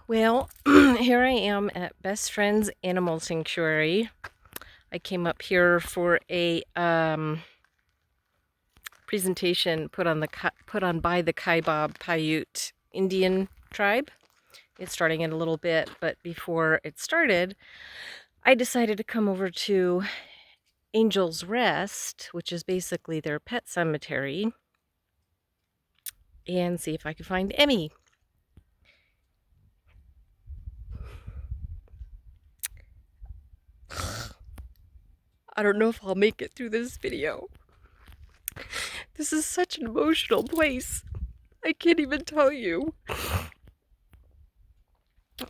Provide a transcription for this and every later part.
Well, here I am at Best Friends Animal Sanctuary. I came up here for a presentation put on by the Kaibab Paiute Indian tribe. It's starting in a little bit, but before it started, I decided to come over to Angel's Rest, which is basically their pet cemetery, and see if I could find Emmy. I don't know if I'll make it through this video. This is such an emotional place. I can't even tell you.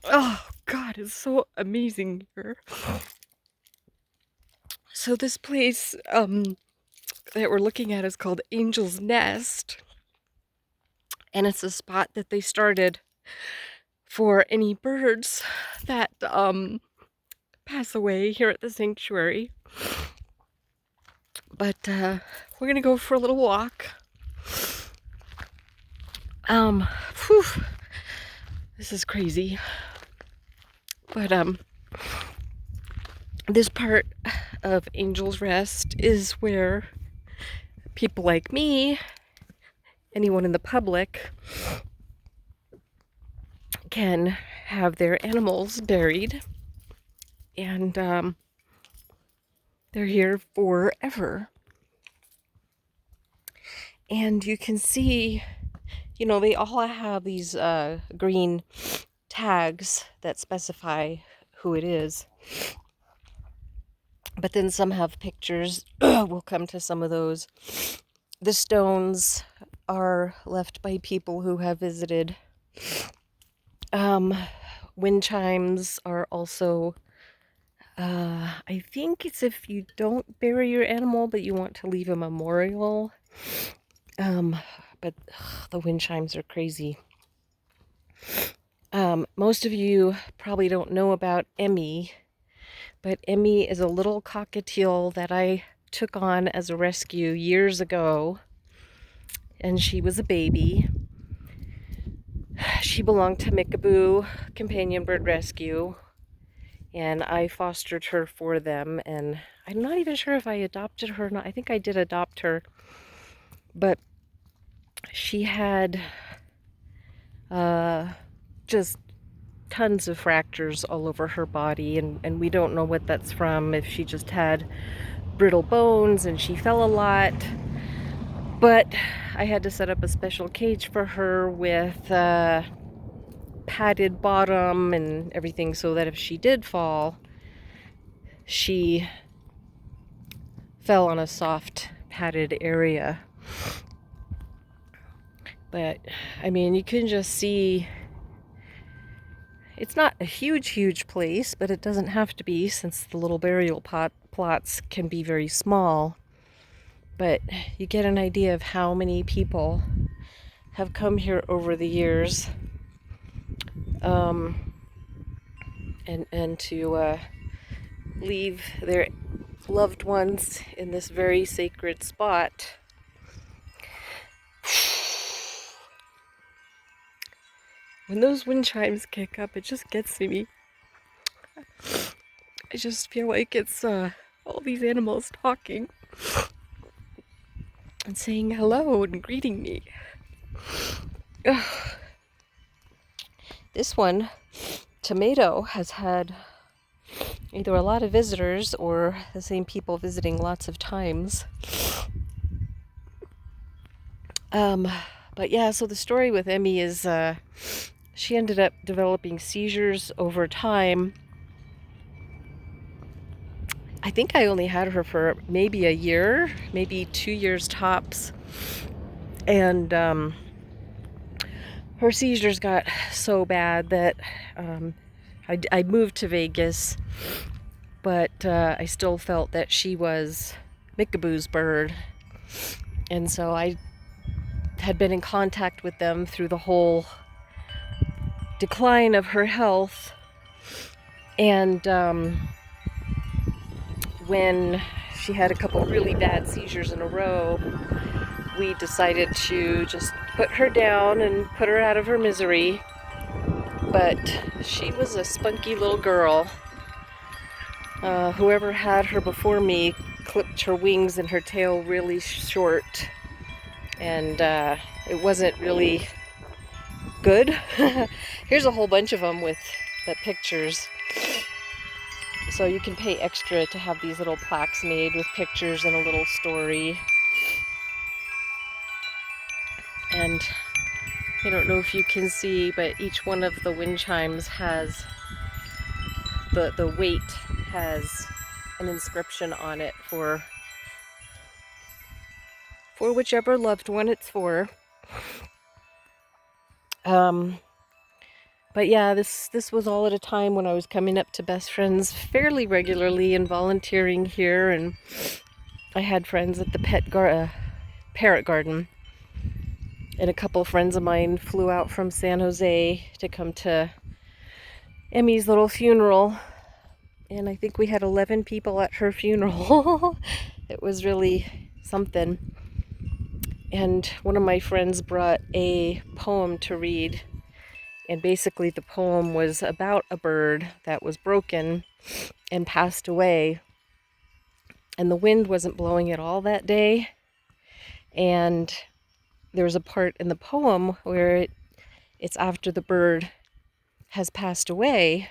Oh, God, it's so amazing here. So this place that we're looking at is called Angel's Nest. And it's a spot that they started for any birds that pass away here at the sanctuary. But we're gonna go for a little walk. Whew, this is crazy. But this part of Angel's Rest is where people like me, anyone in the public, can have their animals buried, and they're here forever. And you can see, you know, they all have these green tags that specify who it is. But then some have pictures. We'll come to some of those. The stones are left by people who have visited. Wind chimes are also, I think it's if you don't bury your animal, but you want to leave a memorial. But the wind chimes are crazy. Most of you probably don't know about Emmy, but Emmy is a little cockatiel that I took on as a rescue years ago, and she was a baby. She belonged to Mickaboo Companion Bird Rescue, and I fostered her for them, and I'm not even sure if I adopted her or not. I think I did adopt her, but she had just tons of fractures all over her body, and we don't know what that's from, if she just had brittle bones and she fell a lot. But I had to set up a special cage for her with padded bottom and everything, so that if she did fall, she fell on a soft padded area. But I mean, you can just see it's not a huge place, but it doesn't have to be, since the little burial plots can be very small. But you get an idea of how many people have come here over the years, and to leave their loved ones in this very sacred spot. When those wind chimes kick up, it just gets to me. I just feel like it's all these animals talking and saying hello and greeting me. Ugh. This one, Tomato, has had either a lot of visitors or the same people visiting lots of times. But yeah, so the story with Emmy is she ended up developing seizures over time. I think I only had her for maybe a year, maybe 2 years tops. And her seizures got so bad that I moved to Vegas, but I still felt that she was Mickaboo's bird. And so I had been in contact with them through the whole decline of her health. And when she had a couple really bad seizures in a row, we decided to just put her down and put her out of her misery. but she was a spunky little girl. Whoever had her before me clipped her wings and her tail really short, and it wasn't really good. Here's a whole bunch of them with the pictures. So you can pay extra to have these little plaques made with pictures and a little story. And I don't know if you can see, but each one of the wind chimes has the weight has an inscription on it for whichever loved one it's for. But yeah, this was all at a time when I was coming up to Best Friends fairly regularly and volunteering here, and I had friends at the Parrot Garden, and a couple friends of mine flew out from San Jose to come to Emmy's little funeral, and I think we had 11 people at her funeral. It was really something. And one of my friends brought a poem to read, and basically the poem was about a bird that was broken and passed away, and the wind wasn't blowing at all that day. And there was a part in the poem where it's after the bird has passed away,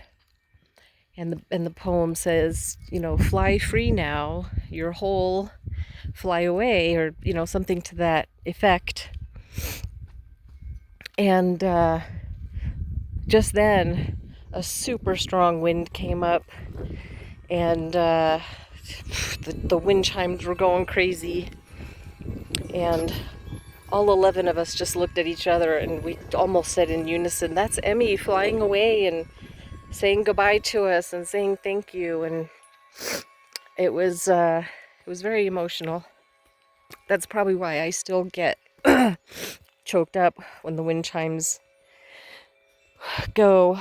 and the poem says, you know, fly free now, you're whole, fly away, or, you know, something to that effect. And just then a super strong wind came up, and the wind chimes were going crazy, and all 11 of us just looked at each other and we almost said in unison, "That's Emmy flying away and saying goodbye to us and saying thank you." And it was very emotional. That's probably why I still get choked up when the wind chimes go.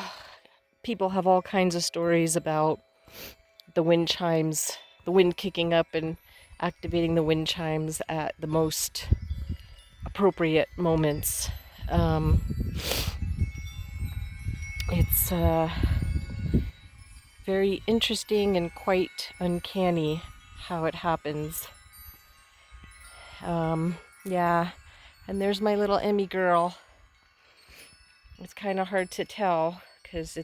People have all kinds of stories about the wind chimes, the wind kicking up and activating the wind chimes at the most appropriate moments. It's very interesting and quite uncanny how it happens. Yeah, and there's my little Emmy girl. It's kind of hard to tell because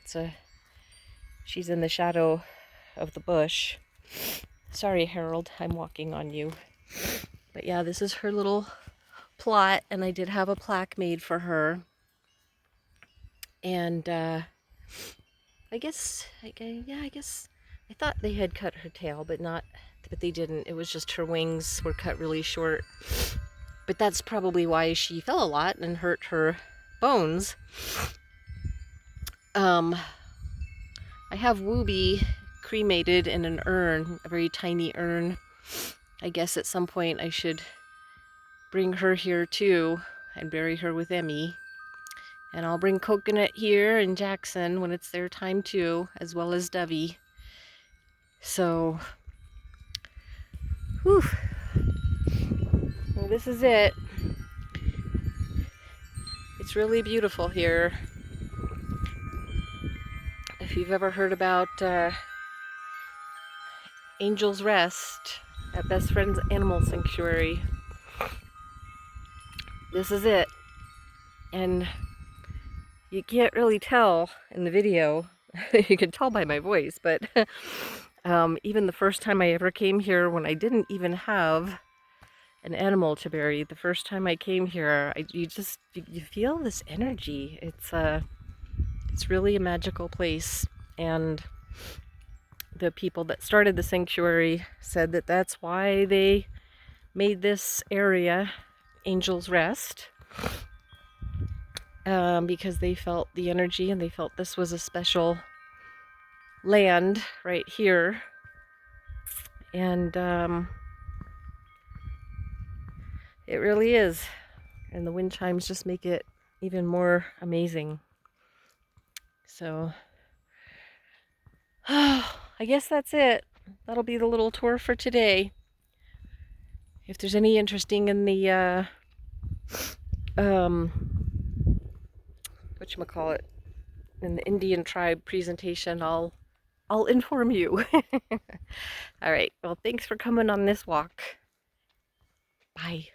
she's in the shadow of the bush. Sorry, Harold, I'm walking on you. But yeah, this is her little plot, and I did have a plaque made for her. And I guess I thought they had cut her tail, but they didn't. It was just her wings were cut really short. But that's probably why she fell a lot and hurt her bones. I have Wooby cremated in an urn, a very tiny urn. I guess at some point I should bring her here too and bury her with Emmy. And I'll bring Coconut here and Jackson when it's their time too, as well as Dovey. So, whew. Well, this is it. It's really beautiful here. If you've ever heard about Angel's Rest at Best Friends Animal Sanctuary, this is it. And you can't really tell in the video. You can tell by my voice, but even the first time I ever came here, when I didn't even have an animal to bury, the first time I came here, you feel this energy. It's really a magical place, and the people that started the sanctuary said that that's why they made this area Angel's Rest, because they felt the energy and they felt this was a special land right here. And it really is. And the wind chimes just make it even more amazing. So, I guess that's it. That'll be the little tour for today. If there's any interesting in the whatchamacallit, in the Indian tribe presentation, I'll inform you. All right. Well, thanks for coming on this walk. Bye.